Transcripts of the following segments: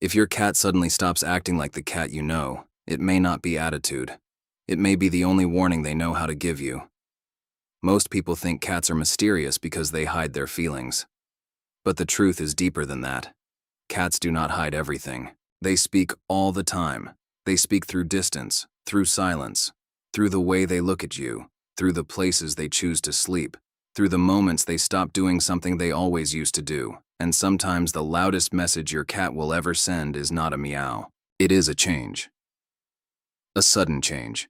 If your cat suddenly stops acting like the cat you know, it may not be attitude. It may be the only warning they know how to give you. Most people think cats are mysterious because they hide their feelings. But the truth is deeper than that. Cats do not hide everything. They speak all the time. They speak through distance, through silence, through the way they look at you, through the places they choose to sleep, through the moments they stop doing something they always used to do. And sometimes the loudest message your cat will ever send is not a meow. It is a change. A sudden change.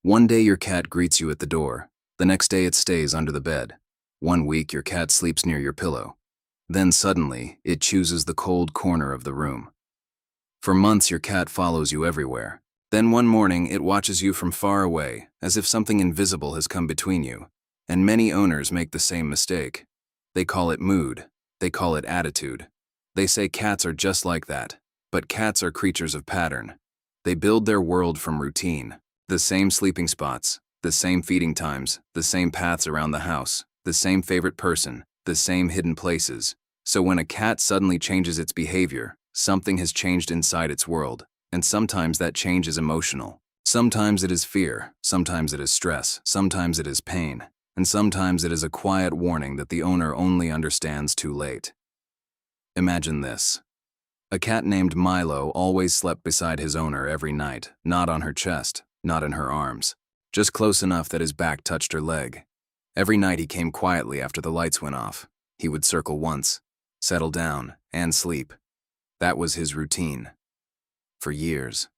One day your cat greets you at the door. The next day it stays under the bed. One week your cat sleeps near your pillow. Then suddenly it chooses the cold corner of the room. For months your cat follows you everywhere. Then one morning it watches you from far away, as if something invisible has come between you. And many owners make the same mistake. They call it mood. They call it attitude. They say cats are just like that. But cats are creatures of pattern. They build their world from routine. The same sleeping spots, the same feeding times, the same paths around the house, the same favorite person, the same hidden places. So when a cat suddenly changes its behavior, something has changed inside its world. And sometimes that change is emotional. Sometimes it is fear, sometimes it is stress, sometimes it is pain, and sometimes it is a quiet warning that the owner only understands too late. Imagine this. A cat named Milo always slept beside his owner every night, not on her chest, not in her arms, just close enough that his back touched her leg. Every night he came quietly after the lights went off. He would circle once, settle down, and sleep. That was his routine. For years.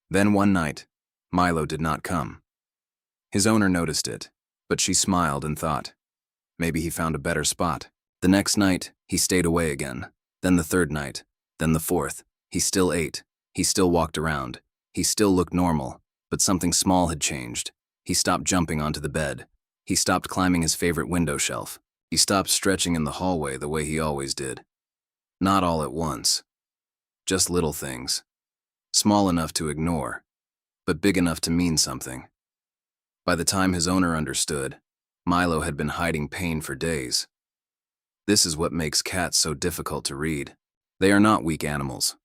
Then one night, Milo did not come. His owner noticed it, but she smiled and thought, maybe he found a better spot. The next night, he stayed away again. Then the third night, then the fourth. He still ate. He still walked around. He still looked normal, but something small had changed. He stopped jumping onto the bed. He stopped climbing his favorite window shelf. He stopped stretching in the hallway the way he always did. Not all at once. Just little things. Small enough to ignore, but big enough to mean something. By the time his owner understood, Milo had been hiding pain for days. This is what makes cats so difficult to read. They are not weak animals.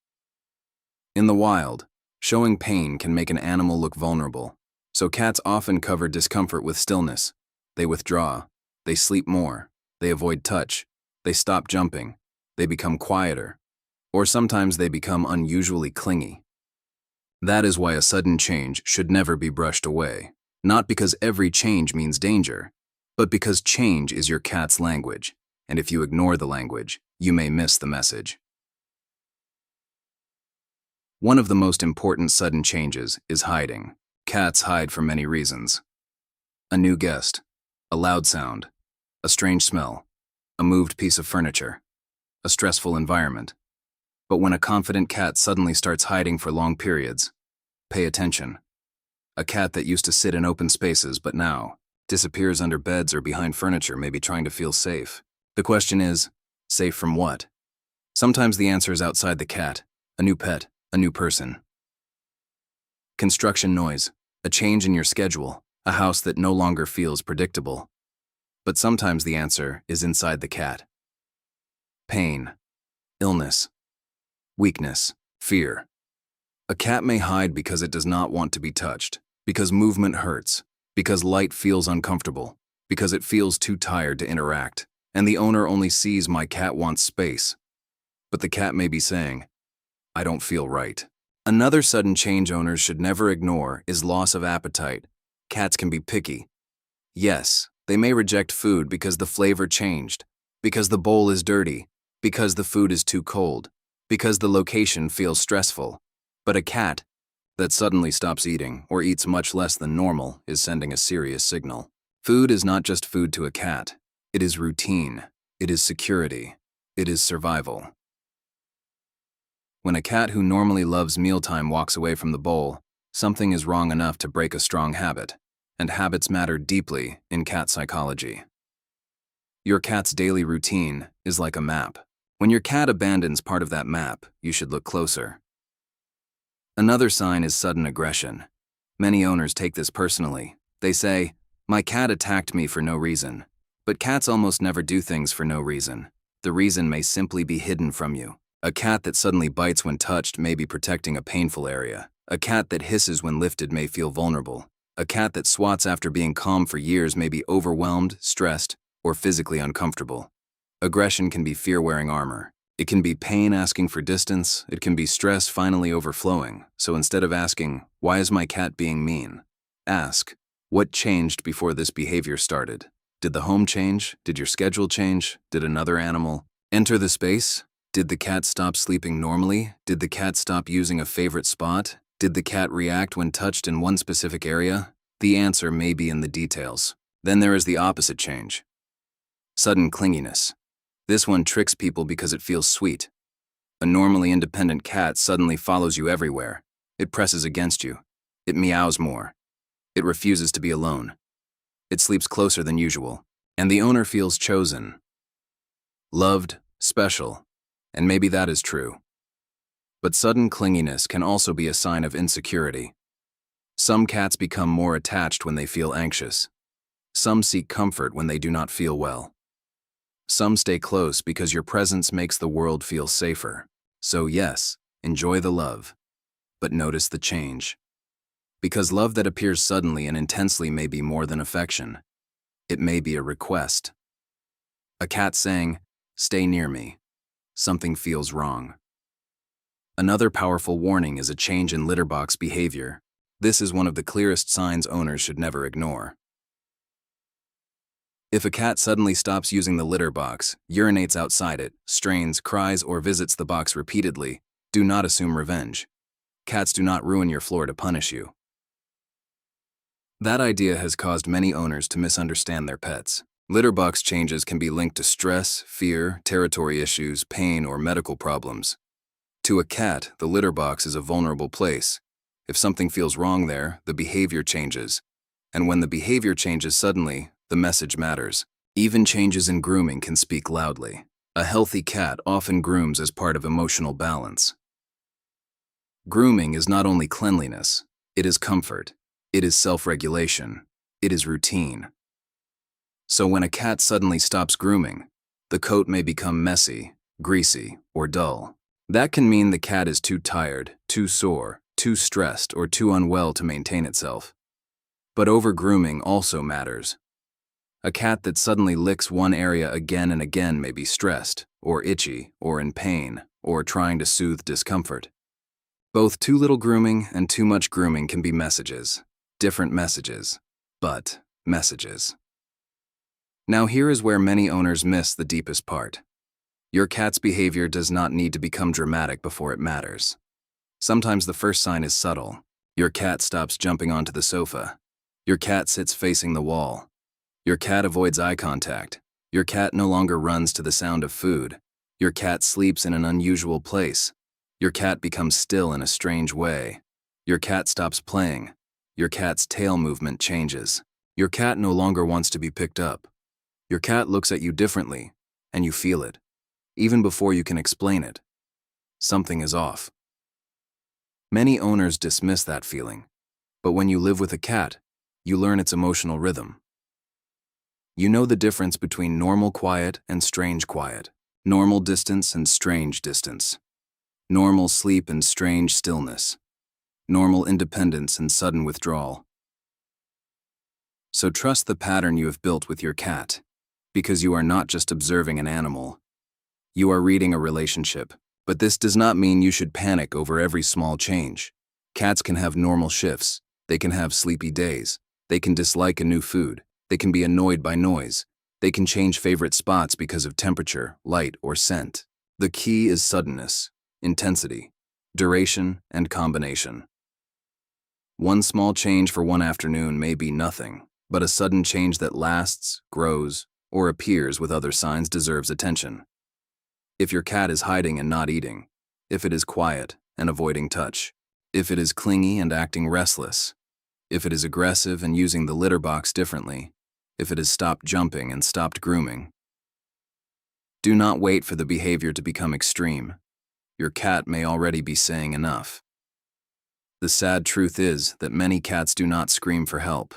In the wild, showing pain can make an animal look vulnerable, so cats often cover discomfort with stillness. They withdraw. They sleep more. They avoid touch. They stop jumping. They become quieter. Or sometimes they become unusually clingy. That is why a sudden change should never be brushed away. Not because every change means danger, but because change is your cat's language, and if you ignore the language, you may miss the message. One of the most important sudden changes is hiding. Cats hide for many reasons. A new guest, a loud sound, a strange smell, a moved piece of furniture, a stressful environment. But when a confident cat suddenly starts hiding for long periods, pay attention. A cat that used to sit in open spaces but now disappears under beds or behind furniture, maybe trying to feel safe. The question is, safe from what? Sometimes the answer is outside the cat, a new pet, a new person. Construction noise, a change in your schedule, a house that no longer feels predictable. But sometimes the answer is inside the cat. Pain, illness, weakness, fear. A cat may hide because it does not want to be touched, because movement hurts, because light feels uncomfortable, because it feels too tired to interact, and the owner only sees my cat wants space. But the cat may be saying, I don't feel right. Another sudden change owners should never ignore is loss of appetite. Cats can be picky. Yes, they may reject food because the flavor changed, because the bowl is dirty, because the food is too cold, because the location feels stressful. But a cat that suddenly stops eating or eats much less than normal is sending a serious signal. Food is not just food to a cat. It is routine. It is security. It is survival. When a cat who normally loves mealtime walks away from the bowl, something is wrong enough to break a strong habit, and habits matter deeply in cat psychology. Your cat's daily routine is like a map. When your cat abandons part of that map, you should look closer. Another sign is sudden aggression. Many owners take this personally. They say, my cat attacked me for no reason. But cats almost never do things for no reason. The reason may simply be hidden from you. A cat that suddenly bites when touched may be protecting a painful area. A cat that hisses when lifted may feel vulnerable. A cat that swats after being calm for years may be overwhelmed, stressed, or physically uncomfortable. Aggression can be fear wearing armor. It can be pain asking for distance. It can be stress finally overflowing. So instead of asking, "Why is my cat being mean?" ask, "What changed before this behavior started? Did the home change? Did your schedule change? Did another animal enter the space? Did the cat stop sleeping normally? Did the cat stop using a favorite spot? Did the cat react when touched in one specific area?" The answer may be in the details. Then there is the opposite change. Sudden clinginess. This one tricks people because it feels sweet. A normally independent cat suddenly follows you everywhere. It presses against you. It meows more. It refuses to be alone. It sleeps closer than usual. And the owner feels chosen, loved, special. And maybe that is true. But sudden clinginess can also be a sign of insecurity. Some cats become more attached when they feel anxious. Some seek comfort when they do not feel well. Some stay close because your presence makes the world feel safer. So yes, enjoy the love. But notice the change. Because love that appears suddenly and intensely may be more than affection. It may be a request. A cat saying, "Stay near me. Something feels wrong." Another powerful warning is a change in litter box behavior. This is one of the clearest signs owners should never ignore. If a cat suddenly stops using the litter box, urinates outside it, strains, cries, or visits the box repeatedly, do not assume revenge. Cats do not ruin your floor to punish you. That idea has caused many owners to misunderstand their pets. Litter box changes can be linked to stress, fear, territory issues, pain, or medical problems. To a cat, the litter box is a vulnerable place. If something feels wrong there, the behavior changes. And when the behavior changes suddenly, the message matters. Even changes in grooming can speak loudly. A healthy cat often grooms as part of emotional balance. Grooming is not only cleanliness, it is comfort. It is self-regulation. It is routine. So when a cat suddenly stops grooming, the coat may become messy, greasy, or dull. That can mean the cat is too tired, too sore, too stressed, or too unwell to maintain itself. But over-grooming also matters. A cat that suddenly licks one area again and again may be stressed, or itchy, or in pain, or trying to soothe discomfort. Both too little grooming and too much grooming can be messages. Different messages, but messages. Now here is where many owners miss the deepest part. Your cat's behavior does not need to become dramatic before it matters. Sometimes the first sign is subtle. Your cat stops jumping onto the sofa. Your cat sits facing the wall. Your cat avoids eye contact. Your cat no longer runs to the sound of food. Your cat sleeps in an unusual place. Your cat becomes still in a strange way. Your cat stops playing. Your cat's tail movement changes. Your cat no longer wants to be picked up. Your cat looks at you differently, and you feel it, even before you can explain it. Something is off. Many owners dismiss that feeling, but when you live with a cat, you learn its emotional rhythm. You know the difference between normal quiet and strange quiet, normal distance and strange distance, normal sleep and strange stillness, normal independence and sudden withdrawal. So trust the pattern you have built with your cat, because you are not just observing an animal. You are reading a relationship, but this does not mean you should panic over every small change. Cats can have normal shifts. They can have sleepy days. They can dislike a new food. They can be annoyed by noise. They can change favorite spots because of temperature, light, or scent. The key is suddenness, intensity, duration, and combination. One small change for one afternoon may be nothing, but a sudden change that lasts, grows, or appears with other signs deserves attention. If your cat is hiding and not eating, if it is quiet and avoiding touch, if it is clingy and acting restless, if it is aggressive and using the litter box differently, if it has stopped jumping and stopped grooming. Do not wait for the behavior to become extreme. Your cat may already be saying enough. The sad truth is that many cats do not scream for help.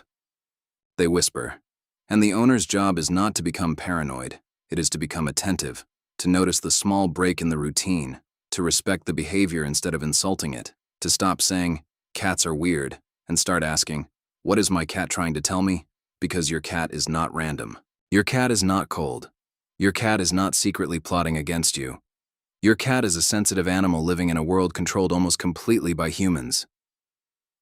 They whisper. And the owner's job is not to become paranoid, it is to become attentive. to notice the small break in the routine, to respect the behavior instead of insulting it, to stop saying, "Cats are weird," and start asking, "What is my cat trying to tell me?" Because your cat is not random. Your cat is not cold. Your cat is not secretly plotting against you. Your cat is a sensitive animal living in a world controlled almost completely by humans.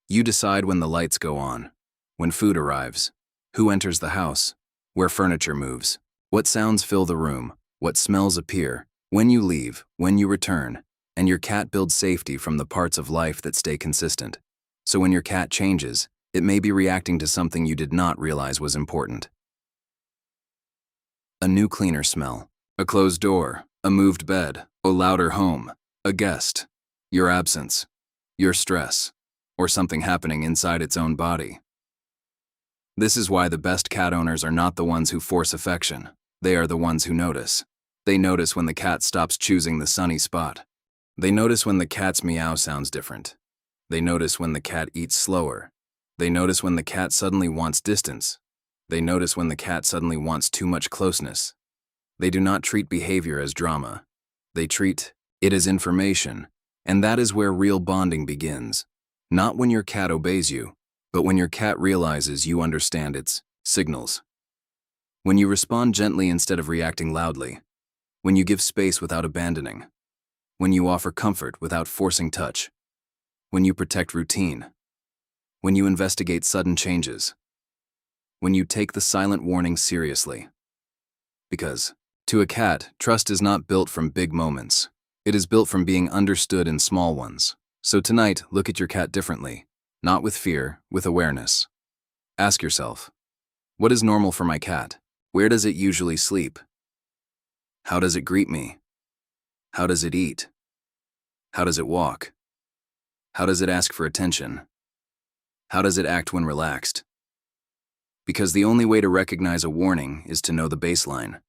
You decide when the lights go on, when food arrives, who enters the house, where furniture moves, what sounds fill the room, what smells appear, when you leave, when you return, and your cat builds safety from the parts of life that stay consistent. So when your cat changes, it may be reacting to something you did not realize was important. A new cleaner smell, a closed door, a moved bed, a louder home, a guest, your absence, your stress, or something happening inside its own body. This is why the best cat owners are not the ones who force affection. They are the ones who notice. They notice when the cat stops choosing the sunny spot. They notice when the cat's meow sounds different. They notice when the cat eats slower. They notice when the cat suddenly wants distance. They notice when the cat suddenly wants too much closeness. They do not treat behavior as drama. They treat it as information, and that is where real bonding begins. Not when your cat obeys you, but when your cat realizes you understand its signals. When you respond gently instead of reacting loudly. When you give space without abandoning. When you offer comfort without forcing touch. When you protect routine. When you investigate sudden changes. When you take the silent warnings seriously. Because, to a cat, trust is not built from big moments. It is built from being understood in small ones. So tonight, look at your cat differently. Not with fear, with awareness. Ask yourself, what is normal for my cat? Where does it usually sleep? How does it greet me? How does it eat? How does it walk? How does it ask for attention? How does it act when relaxed? Because the only way to recognize a warning is to know the baseline.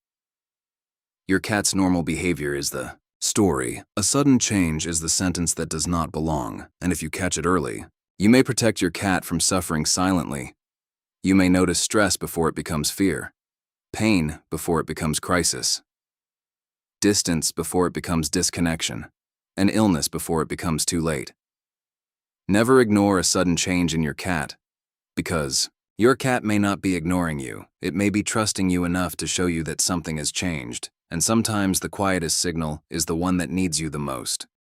Your cat's normal behavior is the story. A sudden change is the sentence that does not belong, and if you catch it early, you may protect your cat from suffering silently. You may notice stress before it becomes fear, pain before it becomes crisis, distance before it becomes disconnection, and illness before it becomes too late. Never ignore a sudden change in your cat, because your cat may not be ignoring you. It may be trusting you enough to show you that something has changed, and sometimes the quietest signal is the one that needs you the most.